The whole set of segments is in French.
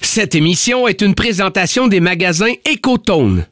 Cette émission est une présentation des magasins Écotone.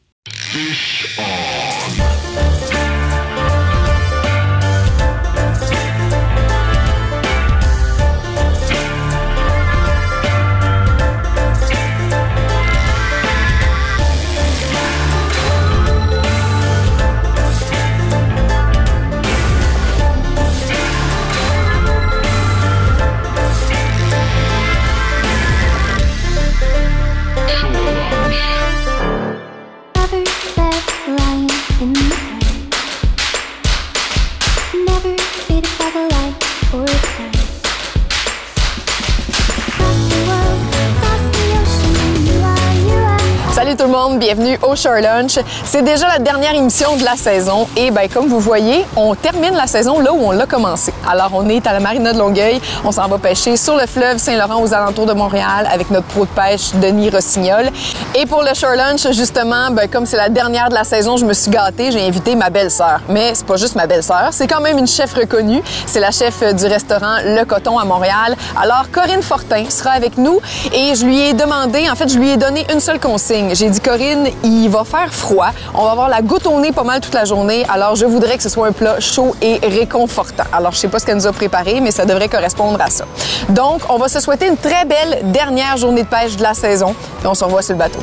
Salut tout le monde, bienvenue au Shore Lunch. C'est déjà la dernière émission de la saison et comme vous voyez, on termine la saison là où on l'a commencé. Alors on est à la marina de Longueuil, on s'en va pêcher sur le fleuve Saint-Laurent aux alentours de Montréal avec notre pro de pêche Denis Rossignol. Et pour le Shore Lunch, justement, comme c'est la dernière de la saison, je me suis gâtée, j'ai invité ma belle-sœur. Mais c'est pas juste ma belle-sœur, c'est quand même une chef reconnue. C'est la chef du restaurant Le Coton à Montréal. Alors Corinne Fortin sera avec nous et je lui ai demandé, en fait, je lui ai donné une seule consigne. J'ai dit, Corinne, il va faire froid. On va avoir la goutte au nez pas mal toute la journée. Alors, je voudrais que ce soit un plat chaud et réconfortant. Alors, je sais pas ce qu'elle nous a préparé, mais ça devrait correspondre à ça. Donc, on va se souhaiter une très belle dernière journée de pêche de la saison. Et on se revoit sur le bateau.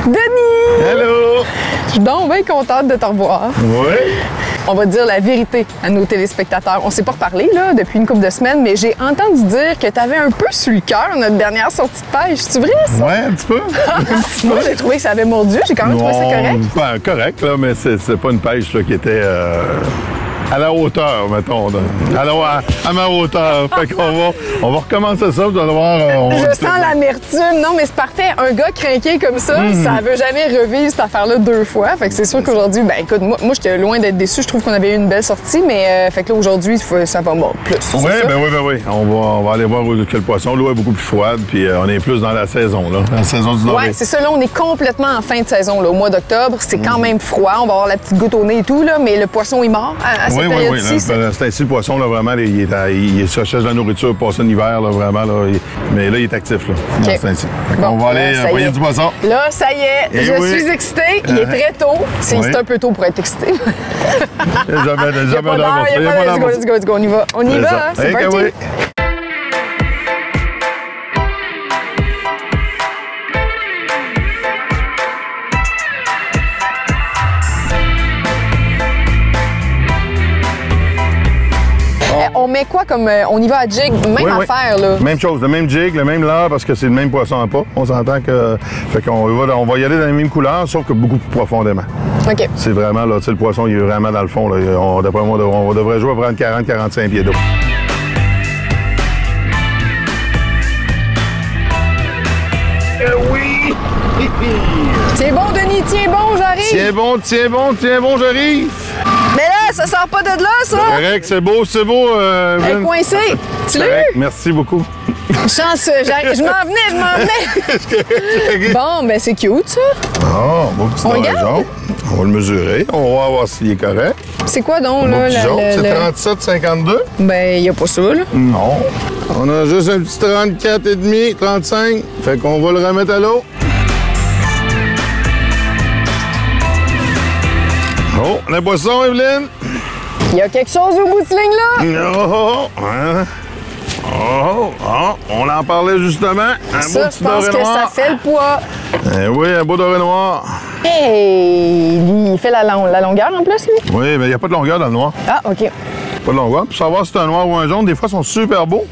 Denis! Hello! Je suis donc bien contente de te revoir. Oui? On va dire la vérité à nos téléspectateurs. On s'est pas reparlé là, depuis une couple de semaines, mais j'ai entendu dire que tu avais un peu sur le cœur notre dernière sortie de pêche. C'est vrai, ça? Oui, un petit peu. Moi, j'ai trouvé que ça avait mordu. J'ai quand même trouvé ça correct. Ben, correct, là, mais c'est pas une pêche là, qui était à la hauteur, mettons. Alors, à ma hauteur. Fait qu'on va recommencer ça, vous allez voir. Je sens l'amertume. Non, mais c'est parfait. Un gars crinqué comme ça, ça veut jamais revivre cette affaire-là deux fois. Fait que c'est sûr qu'aujourd'hui, écoute, moi j'étais loin d'être déçu. Je trouve qu'on avait eu une belle sortie, mais fait que là, aujourd'hui, ça va plus. Oui, oui. On va aller voir que le poisson. L'eau est beaucoup plus froide, puis on est plus dans la saison, là. La saison du doré. Oui, c'est ça. Là, on est complètement en fin de saison, là, au mois d'octobre. C'est quand même froid. On va avoir la petite goutte au nez et tout, là, mais le poisson est mort à cette période-ci. C'est ainsi, le poisson, là, vraiment, il se cherche de la nourriture, passer l'hiver, là, vraiment, là. Mais là, il est actif, là. Okay. C'est ainsi. On va aller envoyer du poisson. Là, ça y est, je suis excitée. Il est très tôt. C'est un peu tôt pour être excitée. Jamais d'heure. Let's go. On y va. On y va, hein? C'est parti. Oui. On met quoi comme... on y va à jig, même affaire, là. Même chose, le même jig, le même leurre, parce que c'est le même poisson à pas. On s'entend que... Fait qu'on va y aller dans les mêmes couleurs, sauf que beaucoup plus profondément. OK. C'est vraiment, là, tu sais, le poisson, il est vraiment dans le fond, là. D'après moi, on devrait jouer à prendre 40-45 pieds d'eau. Oui! Tiens bon, Denis, tiens bon, j'arrive! Tiens bon, j'arrive! Mais là, ça sort pas de là, ça! Correct, c'est beau. Elle est coincée! Tu l'as eu? Merci beaucoup. Chanceux, je m'en venais! Bon, ben c'est cute, ça! Ah, beau petit doré jaune. On va le mesurer, on va voir s'il est correct. C'est quoi donc, là? C'est 37,52. Ben, il n'y a pas ça, là. Non. On a juste un petit 34,5, 35. Fait qu'on va le remettre à l'eau. Oh, la boisson, Evelyne! Il y a quelque chose au bout de cette ligne-là? On en parlait justement. Ça, je pense que ça fait le poids. Oui, un beau doré noir. Hey! Il fait la longueur en plus, lui? Oui, mais il n'y a pas de longueur dans le noir. Ah, OK. Pas de longueur. Pour savoir si c'est un noir ou un jaune, des fois, ils sont super beaux.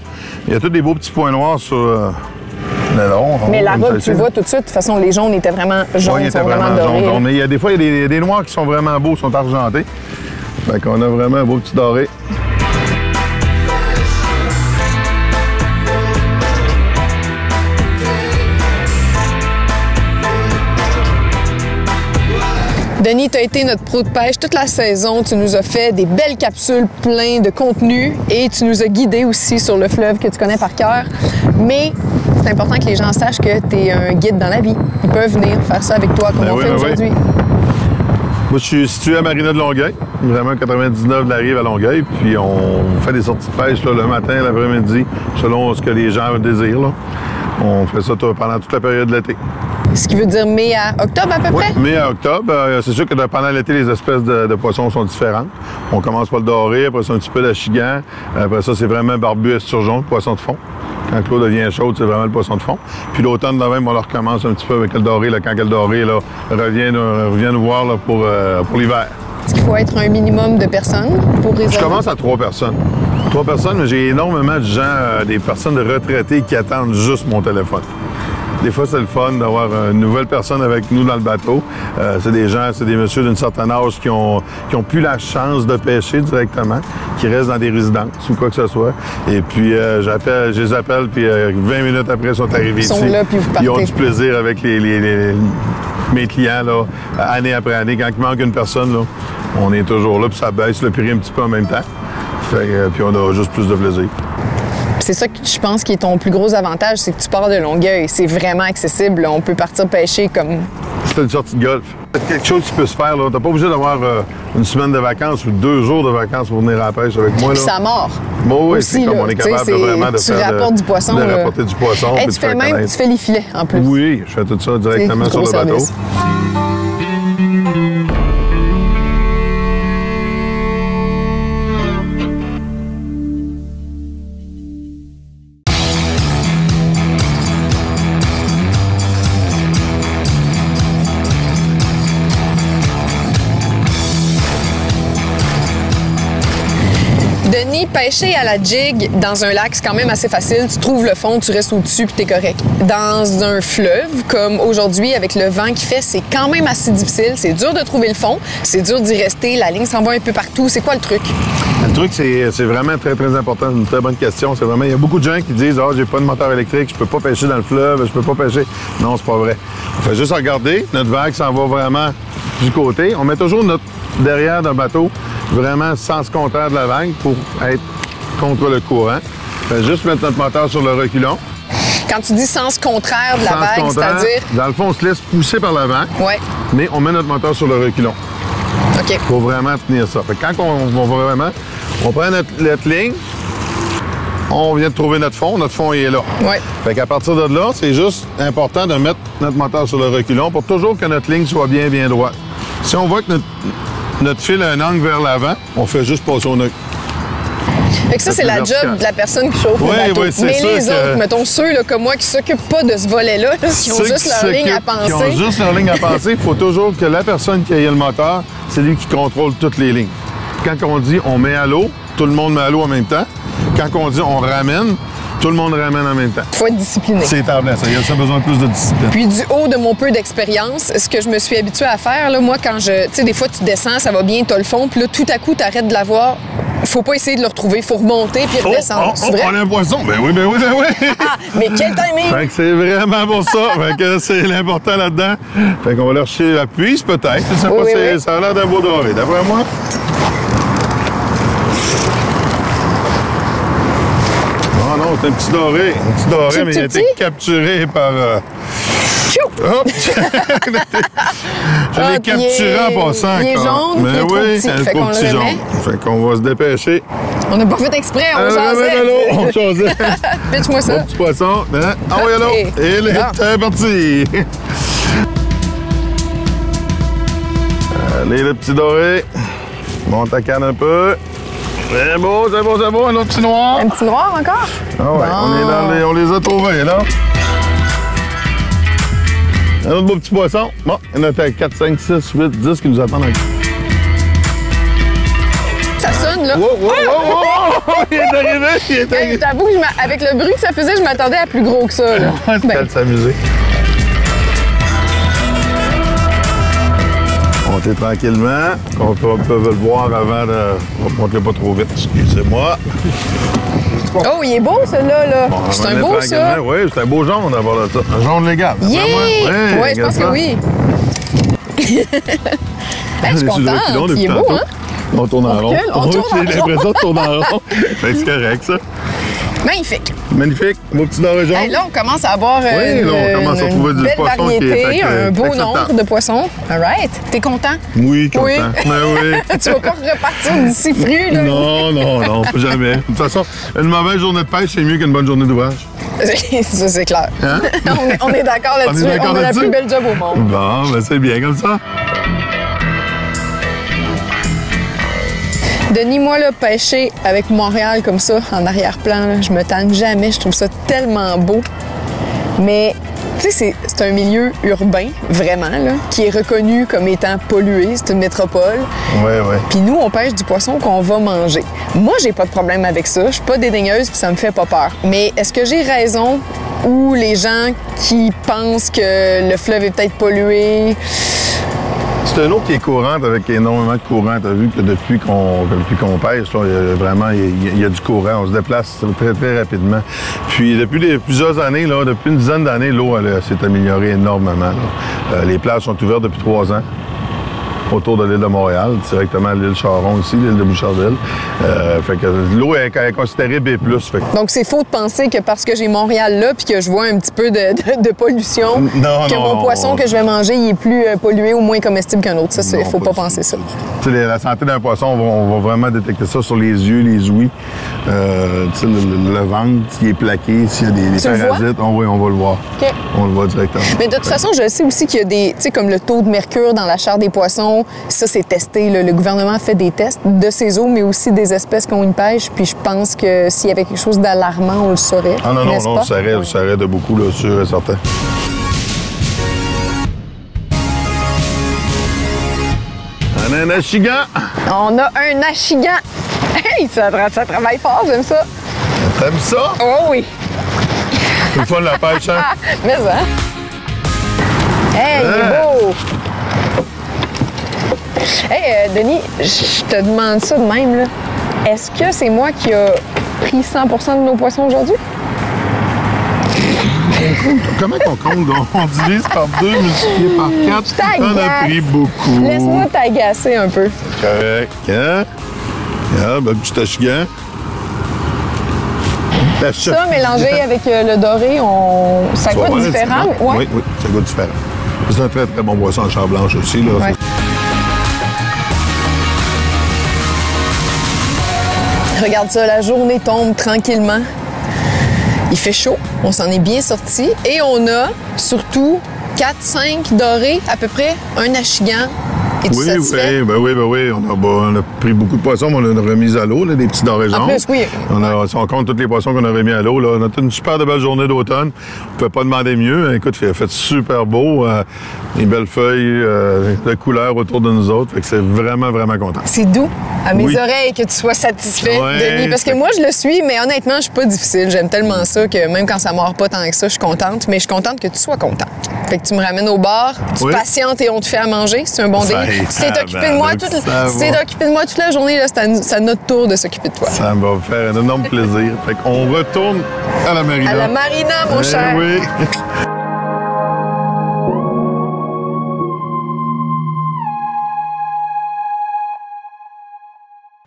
Il y a tous des beaux petits points noirs sur le long. Mais la robe, tu le vois tout de suite. De toute façon, les jaunes étaient vraiment jaunes. Oui, ils étaient vraiment jaunes. Mais des fois, il y a des noirs qui sont vraiment beaux, sont argentés. Fait qu'on a vraiment un beau petit doré. Denis, tu as été notre pro de pêche toute la saison. Tu nous as fait des belles capsules pleines de contenu et tu nous as guidés aussi sur le fleuve que tu connais par cœur. Mais c'est important que les gens sachent que tu es un guide dans la vie. Ils peuvent venir faire ça avec toi comme on fait aujourd'hui. Moi, je suis situé à Marina de Longueuil, vraiment 99 de la rive à Longueuil. Puis on fait des sorties de pêche là, le matin, l'après-midi, selon ce que les gens désirent. Là. On fait ça pendant toute la période de l'été. Ce qui veut dire mai à octobre à peu près? Oui, mai à octobre. C'est sûr que pendant l'été, les espèces de poissons sont différentes. On commence par le doré, après ça un petit peu l'achigan. Après ça, c'est vraiment barbu esturgeon, le poisson de fond. Quand l'eau devient chaude, c'est vraiment le poisson de fond. Puis l'automne, là même, on le recommence un petit peu avec le doré, là, quand le doré là, revient nous voir là, pour l'hiver. Est-ce qu'il faut être un minimum de personnes pour réserver? Je commence à 3 personnes. 3 personnes, mais j'ai énormément de gens, des personnes retraitées qui attendent juste mon téléphone. Des fois, c'est le fun d'avoir une nouvelle personne avec nous dans le bateau. C'est des gens, c'est des messieurs d'une certaine âge qui ont plus la chance de pêcher directement, qui restent dans des résidences ou quoi que ce soit. Et puis, je les appelle, puis 20 minutes après, ils sont arrivés ici. Ils sont là, puis vous partez. Ils ont du plaisir avec mes clients, là, année après année. Quand il manque une personne, là, on est toujours là, puis ça baisse le prix un petit peu en même temps. Puis on a juste plus de plaisir. C'est ça que je pense qui est ton plus gros avantage, c'est que tu pars de Longueuil. C'est vraiment accessible. On peut partir pêcher comme... C'est une sortie de golf. C'est quelque chose qui peut se faire. Tu n'es pas obligé d'avoir une semaine de vacances ou 2 jours de vacances pour venir à la pêche avec moi. Là. Puis ça mord. Bon, oui, aussi, c'est comme on est capable de vraiment de faire rapportes du poisson. De rapporter du poisson. Hey, tu fais les filets en plus. Oui, je fais tout ça directement sur le bateau. Denis, pêcher à la jig dans un lac, c'est quand même assez facile. Tu trouves le fond, tu restes au-dessus puis t'es correct. Dans un fleuve, comme aujourd'hui, avec le vent qui fait, c'est quand même assez difficile. C'est dur de trouver le fond, c'est dur d'y rester. La ligne s'en va un peu partout. C'est quoi le truc? Le truc, c'est vraiment très, très important. C'est une très bonne question. C'est vraiment, il y a beaucoup de gens qui disent « Ah, j'ai pas de moteur électrique, je peux pas pêcher dans le fleuve, je peux pas pêcher. » Non, c'est pas vrai. On fait juste regarder. Notre vague s'en va vraiment du côté. On met toujours notre derrière d'un bateau vraiment sens contraire de la vague pour être contre le courant. On fait juste mettre notre moteur sur le reculon. Quand tu dis sens contraire de la vague, c'est-à-dire? Dans le fond, on se laisse pousser par la vague, mais on met notre moteur sur le reculon. OK. Pour vraiment tenir ça. Fait que quand on va vraiment, on prend notre ligne, on vient de trouver notre fond il est là. Ouais. Fait qu'à partir de là, c'est juste important de mettre notre moteur sur le reculon pour toujours que notre ligne soit bien droite. Si on voit que notre fil a un angle vers l'avant, on fait juste passer au neutre. Fait que ça, c'est la job de la personne qui chauffe le bateau. Oui, c'est mais sûr les autres, mettons ceux là, comme moi qui s'occupent pas de ce volet-là, qui ont juste leur ligne à penser. Qui ont juste leur ligne à penser, il faut toujours que la personne qui a le moteur, c'est lui qui contrôle toutes les lignes. Quand on dit on met à l'eau, tout le monde met à l'eau en même temps. Quand on dit on ramène, tout le monde ramène en même temps. Il faut être discipliné. C'est établi, ça. Il y a besoin de plus de discipline. Puis du haut de mon peu d'expérience, ce que je me suis habituée à faire, là, moi, quand tu sais, des fois, tu descends, ça va bien, tu as le fond, puis là, tout à coup, tu arrêtes de la voir. Faut pas essayer de le retrouver, faut remonter puis redescendre. On a un poisson. Ben oui. Mais quel timing! Fait que c'est vraiment pour ça. Fait que c'est l'important là-dedans. Fait qu'on va leur chercher la puise, peut-être. Je sais pas, ça a l'air d'un beau doré, d'après moi. Non, c'est un petit doré. Un petit doré, mais il a été capturé par... Hop! Je l'ai capturé en passant. Il est jaune, mais oui, c'est un trop petit jaune. Fait qu'on va se dépêcher. On n'a pas fait exprès, on jasait. On jasait. Pitch-moi ça. Un petit poisson. Ah oui, allô. Et il est parti. Allez, le petit doré. Monte ta canne un peu. C'est beau. Un autre petit noir. Un petit noir encore? Ah ouais, on les a trouvés, là. Un autre beau petit poisson. Bon, il y en a 4, 5, 6, 8, 10 qui nous attendent encore. Ça sonne, là. Wow! Il est arrivé. J'avoue que avec le bruit que ça faisait, je m'attendais à plus gros que ça, là. C'est le de s'amuser. Montez tranquillement. On peut le voir avant de... On ne monter pas trop vite, excusez-moi. Oh, il est beau, celui-là, là. Bon, c'est un beau, ça. Oui, c'est un beau jaune d'avoir ça. Un jaune légal. Yeah! Oui, je pense que oui. Je suis contente. Il est beau, hein? On tourne en rond. On tourne en rond. J'ai l'impression de tourner en rond. C'est correct, ça. Magnifique. Magnifique. Vos petits dorés jaunes. Hey, là, on commence à avoir là, on commence à trouver une du belle poisson variété, qui est un beau acceptable. nombre de poissons. All right. T'es content? Oui, content. Oui. Ben oui. Tu vas pas repartir d'ici fru, là? Non, jamais. De toute façon, une mauvaise journée de pêche, c'est mieux qu'une bonne journée d'ouvrage. Ça, c'est clair. Hein? on est d'accord là-dessus. On a la plus belle job au monde. Bon, ben c'est bien comme ça. Denis, moi, là, pêcher avec Montréal comme ça, en arrière-plan, là, je me tanne jamais. Je trouve ça tellement beau. Mais, tu sais, c'est un milieu urbain, vraiment, là, qui est reconnu comme étant pollué. C'est une métropole. Oui, oui. Puis nous, on pêche du poisson qu'on va manger. Moi, j'ai pas de problème avec ça. Je suis pas dédaigneuse, puis ça me fait pas peur. Mais est-ce que j'ai raison ou les gens qui pensent que le fleuve est peut-être pollué? C'est une eau qui est courante avec énormément de courant. Tu as vu que depuis qu'on pêche, là, il y a du courant. On se déplace très, très rapidement. Puis depuis plusieurs années, là, depuis une dizaine d'années, l'eau s'est améliorée énormément. Là. Les plages sont ouvertes depuis 3 ans. Autour de l'île de Montréal, directement à l'île Charon ici, l'île de Boucherville. Fait que l'eau est considérée B+. Fait que... Donc, c'est faux de penser que parce que j'ai Montréal là puis que je vois un petit peu de pollution, mon poisson que je vais manger il est plus pollué ou moins comestible qu'un autre. Ça, il faut pas penser ça. La santé d'un poisson, on va vraiment détecter ça sur les yeux, les ouïes, le ventre, s'il est plaqué, s'il y a des parasites. Oui, on va le voir. Okay. On le voit directement. Mais de toute façon, je sais aussi qu'il y a des, tu sais, comme le taux de mercure dans la chair des poissons. Ça, c'est testé. Là. Le gouvernement fait des tests de ces eaux, mais aussi des espèces qui ont une pêche. Puis je pense que s'il y avait quelque chose d'alarmant, on le saurait. Ah non, ça arrête de beaucoup, là, sûr et certain. On a un achigan. On a un achigan. Hey, ça travaille fort, j'aime ça. T'aimes ça? Oh oui. C'est le fun de la pêche, hein? Mais ça. Hey, il est beau. Hey, Denis, je te demande ça de même, là. Est-ce que c'est moi qui a pris 100% de nos poissons aujourd'hui? Comment qu'on compte? On divise par 2, multiplié par 4. On a pris beaucoup. Laisse-moi t'agacer un peu. Correct. Hein? Ah, ben, petit achigan. Ça, mélangé avec le doré, ça goûte différent. Ouais. Oui, ça goûte différent. C'est un très, très bon poisson en chair blanche aussi, là. Ouais. Regarde ça, la journée tombe tranquillement. Il fait chaud, on s'en est bien sorti. Et on a surtout 4-5 dorés, à peu près, un achigan. Es-tu satisfait? Oui. On a pris beaucoup de poissons, mais on en a remis à l'eau, des petits dorés jaunes. En plus, oui. Si on compte tous les poissons qu'on a remis à l'eau, on a une super de belle journée d'automne. On ne peut pas demander mieux. Écoute, il a fait super beau. Des belles feuilles de couleurs autour de nous autres. Fait que c'est vraiment, vraiment content. C'est doux à mes oreilles que tu sois satisfait, Denis. Parce que moi, je le suis, mais honnêtement, je suis pas difficile. J'aime tellement ça que même quand ça mord pas tant que ça, je suis contente. Mais je suis contente que tu sois content. Fait que tu me ramènes au bar, tu patientes et on te fait à manger. C'est un bon délire. Tu t'es occupé de moi toute la journée, là, c'est à notre tour de s'occuper de toi. Ça me va faire un énorme plaisir. Fait qu'on retourne à la marina. À la marina, mon cher. Oui.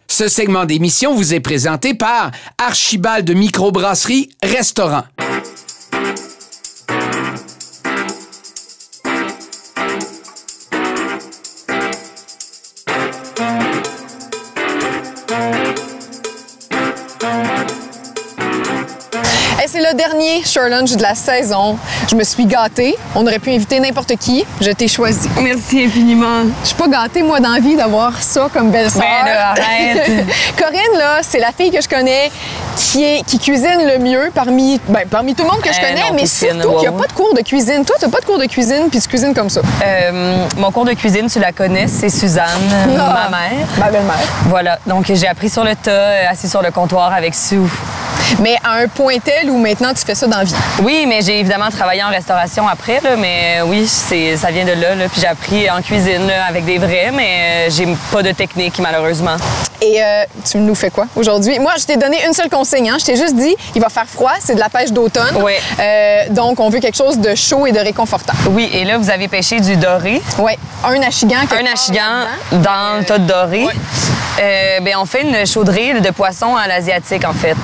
Ce segment d'émission vous est présenté par Archibald de Microbrasserie Restaurant. C'est le dernier Shore Lunch de la saison. Je me suis gâtée. On aurait pu inviter n'importe qui. Je t'ai choisi. Merci infiniment. Je suis pas gâtée, moi, d'envie d'avoir ça comme belle-sœur. Ben là, arrête. Corinne, là, c'est la fille que je connais qui cuisine le mieux parmi tout le monde que je connais, non, mais cuisine, surtout qui n'a pas de cours de cuisine. Toi, tu n'as pas de cours de cuisine, puis tu cuisines comme ça. Mon cours de cuisine, tu la connais, c'est Suzanne, ma mère. Ma belle-mère. Voilà. Donc, j'ai appris sur le tas, assis sur le comptoir avec Sue. Mais à un point tel où maintenant tu fais ça dans la vie. Oui, mais j'ai évidemment travaillé en restauration après, là, mais oui, ça vient de là. Puis j'ai appris en cuisine là, avec des vrais, mais j'ai pas de technique, malheureusement. Et tu nous fais quoi aujourd'hui? Moi, je t'ai donné une seule consigne. Hein? Je t'ai juste dit, il va faire froid, c'est de la pêche d'automne. Oui. Donc, on veut quelque chose de chaud et de réconfortant. Oui, et là, vous avez pêché du doré. Oui, un achigan. Un achigan dans le tas de doré. Ouais. Ben, on fait une chaudrée de poisson à l'asiatique, en fait.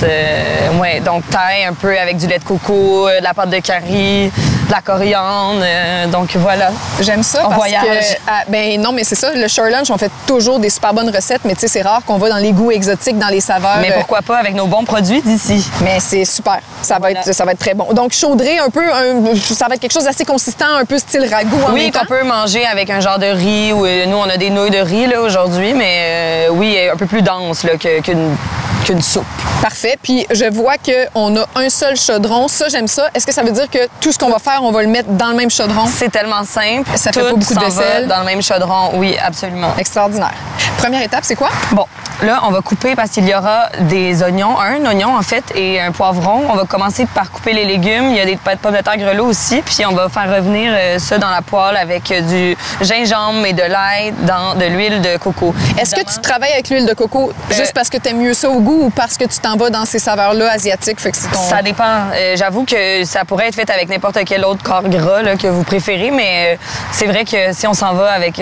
Ouais, donc taille un peu avec du lait de coco, de la pâte de curry, de la coriandre. Donc voilà. J'aime ça On parce voyage. que... ben non, mais c'est ça. Le Shore Lunch, on fait toujours des super bonnes recettes, mais tu sais, c'est rare qu'on va dans les goûts exotiques, dans les saveurs. Mais pourquoi pas avec nos bons produits d'ici? Mais c'est super. Ça va être très bon. Donc, chaudrée, ça va être quelque chose d'assez consistant, un peu style ragoût en même temps. Oui, qu'on peut manger avec un genre de riz. Ou, nous, on a des nouilles de riz là aujourd'hui, mais oui, un peu plus dense là, qu'une soupe. Parfait. Puis je vois qu'on a un seul chaudron. Ça, j'aime ça. Est-ce que ça veut dire que tout ce qu'on va faire, on va le mettre dans le même chaudron? C'est tellement simple. Ça fait pas beaucoup de vaisselle. Dans le même chaudron, oui, absolument. Extraordinaire. Première étape, c'est quoi? Bon, là, on va couper parce qu'il y aura des oignons, un oignon en fait, et un poivron. On va commencer par couper les légumes. Il y a des pommes de terre grelots aussi. Puis on va faire revenir ça dans la poêle avec du gingembre et de l'ail dans de l'huile de coco. Est-ce que tu travailles avec l'huile de coco juste parce que tu aimes mieux ça au goût ou parce que tu t'en vas dans ces saveurs-là asiatiques? Fait que c'est ton... Ça dépend. J'avoue que ça pourrait être fait avec n'importe quel autre corps gras là, que vous préférez, mais c'est vrai que si on s'en va avec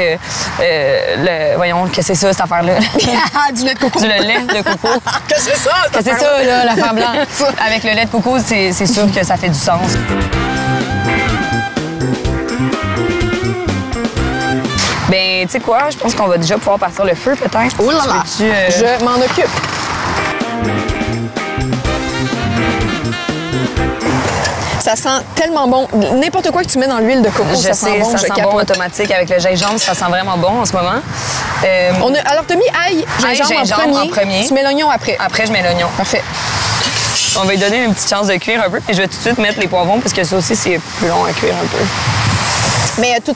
voyons, que c'est ça, cette affaire-là? Du lait de coco. Du lait de coco. Que c'est ça? Que c'est ça, là, l'affaire blanche. Avec le lait de coco, c'est sûr que ça fait du sens. Ben, tu sais quoi? Je pense qu'on va déjà pouvoir partir le feu, peut-être. Oh là là! Je m'en occupe. Ça sent tellement bon. N'importe quoi que tu mets dans l'huile de coco, ça sent bon. Ça sent bon automatique avec le gingembre. Ça sent vraiment bon en ce moment. Alors, tu as mis ail, gingembre en premier. Tu mets l'oignon après. Après, je mets l'oignon. Parfait. On va lui donner une petite chance de cuire un peu. Et je vais tout de suite mettre les poivrons parce que ça aussi, c'est plus long à cuire un peu. Mais tout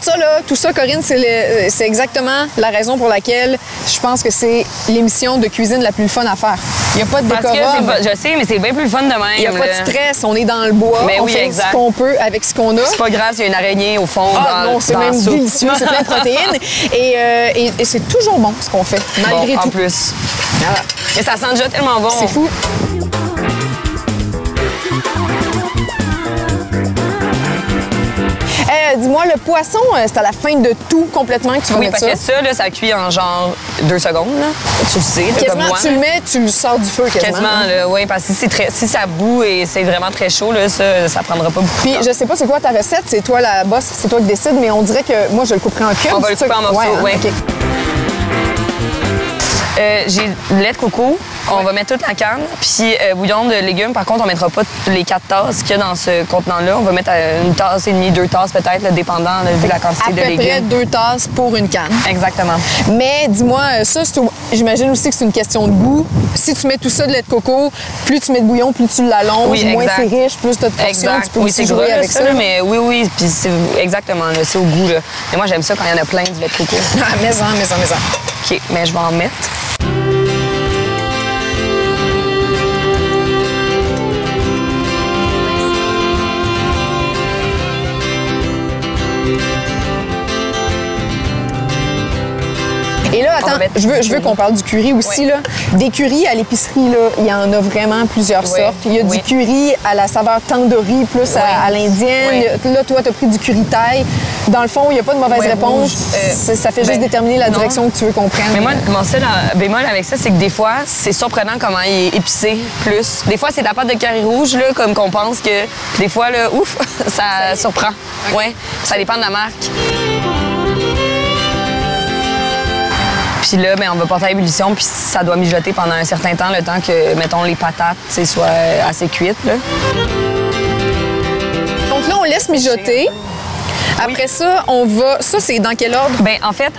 ça, Corinne, c'est exactement la raison pour laquelle je pense que c'est l'émission de cuisine la plus fun à faire. Il n'y a pas de décorum. Je sais, mais c'est bien plus fun de même. Il n'y a pas de stress. On est dans le bois. Mais on oui, fait exact. ce qu'on peut avec ce qu'on a. C'est pas grave s'il y a une araignée au fond. Non, c'est même délicieux. C'est plein de protéines. Et c'est toujours bon ce qu'on fait, malgré tout. En plus. Voilà. Et ça sent déjà tellement bon. C'est fou. Dis-moi, le poisson, c'est à la fin de tout complètement que tu vas mettre ça? Oui, parce que ça, là, ça cuit en genre 2 secondes. Là. Tu le sais, quasiment, comme moi. Tu le mets, tu le sors du feu quasiment. Oui, parce que si ça bout et c'est vraiment très chaud, là, ça prendra pas beaucoup de temps. Puis je sais pas c'est quoi ta recette, c'est toi la boss, c'est toi qui décides, mais on dirait que moi, je le couperai en cubes. On va le couper en morceaux, oui. Okay. J'ai le lait de coco. On va mettre toute la canne. Puis bouillon de légumes, par contre, on mettra pas les 4 tasses qu'il y a dans ce contenant-là. On va mettre une tasse et demie, 2 tasses peut-être, là, dépendant vu la quantité de légumes. À peu près 2 tasses pour une canne. Exactement. Mais dis-moi, ça, j'imagine aussi que c'est une question de goût. Si tu mets tout ça de lait de coco, plus tu mets de bouillon, plus tu l'allonges, moins c'est riche, plus tu as de portions, tu peux aussi jouer avec ça. Mais oui, puis c'est exactement, c'est au goût. Là. Et moi, j'aime ça quand il y en a plein du lait de coco. Ah, mais-en. OK, mais je vais en mettre. Et là, attends, je veux qu'on parle du curry aussi. Là. Des currys à l'épicerie, là, il y en a vraiment plusieurs sortes. Il y a du curry à la saveur tandoori, plus à l'indienne. Là, toi, tu as pris du curry thaï. Dans le fond, il n'y a pas de mauvaise réponse. Ça fait juste déterminer la direction que tu veux qu'on prenne. Mais moi, mon seul bémol avec ça, c'est que des fois, c'est surprenant comment il est épicé plus. Des fois, c'est de la pâte de curry rouge, là, comme qu'on pense que... Des fois, là, ouf, ça surprend. Okay. Ouais, ça dépend de la marque. Puis là, on va porter à ébullition, puis ça doit mijoter pendant un certain temps, le temps que, mettons, les patates soient assez cuites. Là. Donc là, on laisse mijoter. Après ça, on va... Ça, c'est dans quel ordre? Bien, en fait,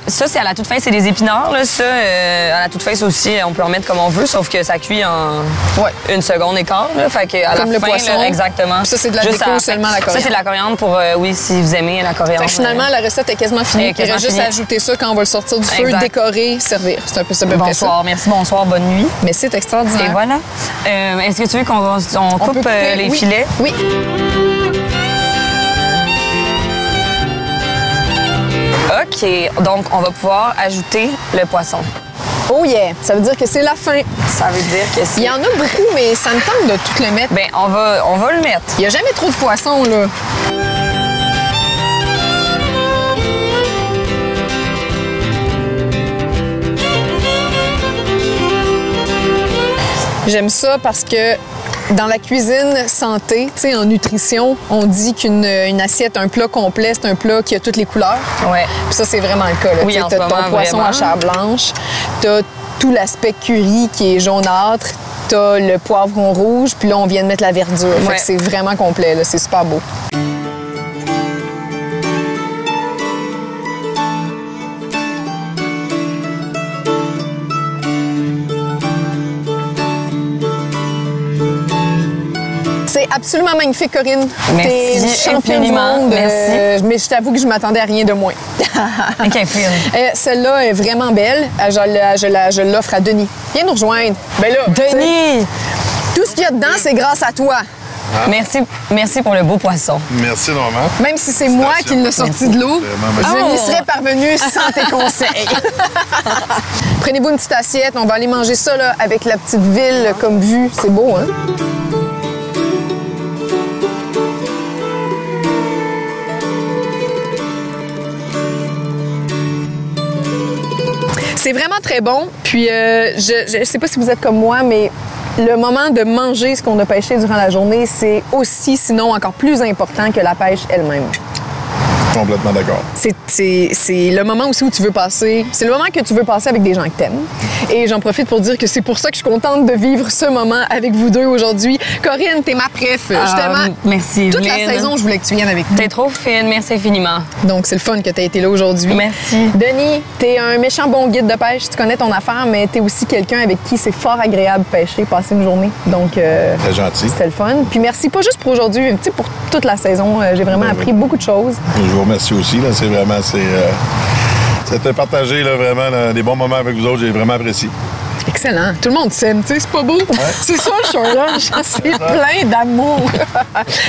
ça, c'est à la toute fin, c'est des épinards. Là. Ça, à la toute fin, ça aussi, on peut en mettre comme on veut, sauf que ça cuit en 1 seconde et quart. Là. Fait que à comme la le fin, poisson. Là, exactement. Puis ça, c'est de la déco seulement, la coriandre. Ça, c'est de la coriandre pour, oui, si vous aimez la coriandre. Finalement, la recette est quasiment finie. Il reste juste à ajouter ça quand on va le sortir du feu, décorer, servir. C'est un peu ça. Bonsoir, merci, bonsoir, bonne nuit. Mais c'est extraordinaire. Et voilà. Est-ce que tu veux qu'on coupe les filets? Oui. OK. Donc, on va pouvoir ajouter le poisson. Oh yeah! Ça veut dire que c'est la fin. Ça veut dire que c'est... Il y en a beaucoup, mais ça me tente de tout le mettre. Bien, on va le mettre. Il n'y a jamais trop de poisson, là. J'aime ça parce que dans la cuisine santé, tu sais, en nutrition, on dit qu'une assiette, un plat complet, c'est un plat qui a toutes les couleurs. Ouais. Puis ça, c'est vraiment le cas. Là. Oui, Tu as ton poisson à chair blanche, tu as tout l'aspect curry qui est jaunâtre, tu as le poivron rouge, puis là, on vient de mettre la verdure. Fait que c'est vraiment complet, là. C'est super beau. C'est absolument magnifique, Corinne. Merci T'es une championne du monde. Merci. Mais je t'avoue que je m'attendais à rien de moins. OK, Celle-là est vraiment belle. Je l'offre à Denis. Viens nous rejoindre. Ben là, Denis! tout ce qu'il y a dedans, c'est grâce à toi. Merci pour le beau poisson. Merci, Normand. Même si c'est moi qui l'ai sorti de l'eau, je n'y serais parvenue sans tes conseils. Prenez-vous une petite assiette. On va aller manger ça là, avec la petite ville là, comme vue. C'est beau, hein? C'est vraiment très bon. Puis, je sais pas si vous êtes comme moi, mais le moment de manger ce qu'on a pêché durant la journée, c'est aussi, sinon encore plus important que la pêche elle-même. Complètement d'accord. C'est le moment aussi où tu veux passer. C'est le moment que tu veux passer avec des gens que t'aimes. Et j'en profite pour dire que c'est pour ça que je suis contente de vivre ce moment avec vous deux aujourd'hui. Corinne, t'es ma préf. Justement, merci, toute la Evelyne. saison, je voulais que tu viennes avec nous. T'es trop fine, merci infiniment. Donc, c'est le fun que tu aies été là aujourd'hui. Merci. Denis, t'es un méchant bon guide de pêche. Tu connais ton affaire, mais t'es aussi quelqu'un avec qui c'est fort agréable pêcher, passer une journée. Donc, Très gentil. c'était le fun. Puis merci pas juste pour aujourd'hui, mais pour toute la saison. J'ai vraiment appris beaucoup de choses. Je vous remercie aussi. Là, c'est vraiment... C'était partagé là, vraiment là, des bons moments avec vous autres. J'ai vraiment apprécié. Excellent. Tout le monde s'aime, tu sais, c'est pas beau. C'est ça le short lunch, c'est plein d'amour.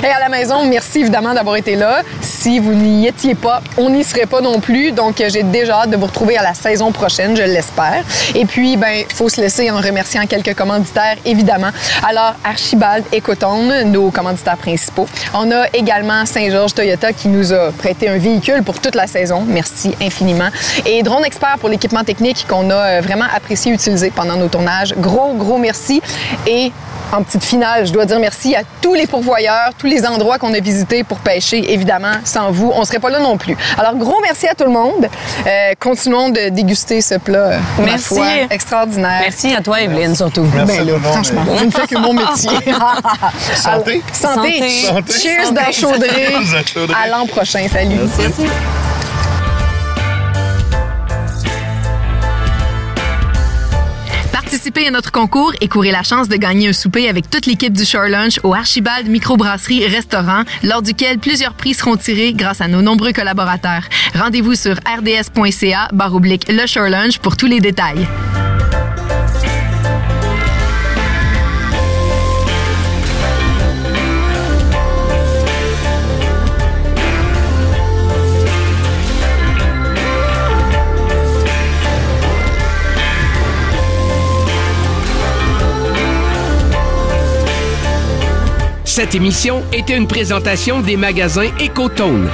Et à la maison, merci évidemment d'avoir été là. Si vous n'y étiez pas, on n'y serait pas non plus. Donc, j'ai déjà hâte de vous retrouver à la saison prochaine, je l'espère. Et puis, ben, il faut se laisser en remerciant quelques commanditaires, évidemment. Alors, Archibald et Cotone, nos commanditaires principaux. On a également Saint-Georges Toyota qui nous a prêté un véhicule pour toute la saison. Merci infiniment. Et Drone Expert pour l'équipement technique qu'on a vraiment apprécié utiliser pendant nos tournages. Gros merci. Et en petite finale, je dois dire merci à tous les pourvoyeurs, tous les endroits qu'on a visités pour pêcher. Évidemment, sans vous, on ne serait pas là non plus. Alors, gros merci à tout le monde. Continuons de déguster ce plat, ma foi, extraordinaire. Merci à toi, Evelyne, surtout. Merci Ben là, franchement, je ne fais que mon métier. Santé. Santé. Santé. Cheers dans la chaudrée. À l'an prochain. Salut. Merci. Participez à notre concours et courez la chance de gagner un souper avec toute l'équipe du Shore Lunch au Archibald Microbrasserie Restaurant, lors duquel plusieurs prix seront tirés grâce à nos nombreux collaborateurs. Rendez-vous sur rds.ca/le Shore Lunch pour tous les détails. Cette émission était une présentation des magasins Écotone.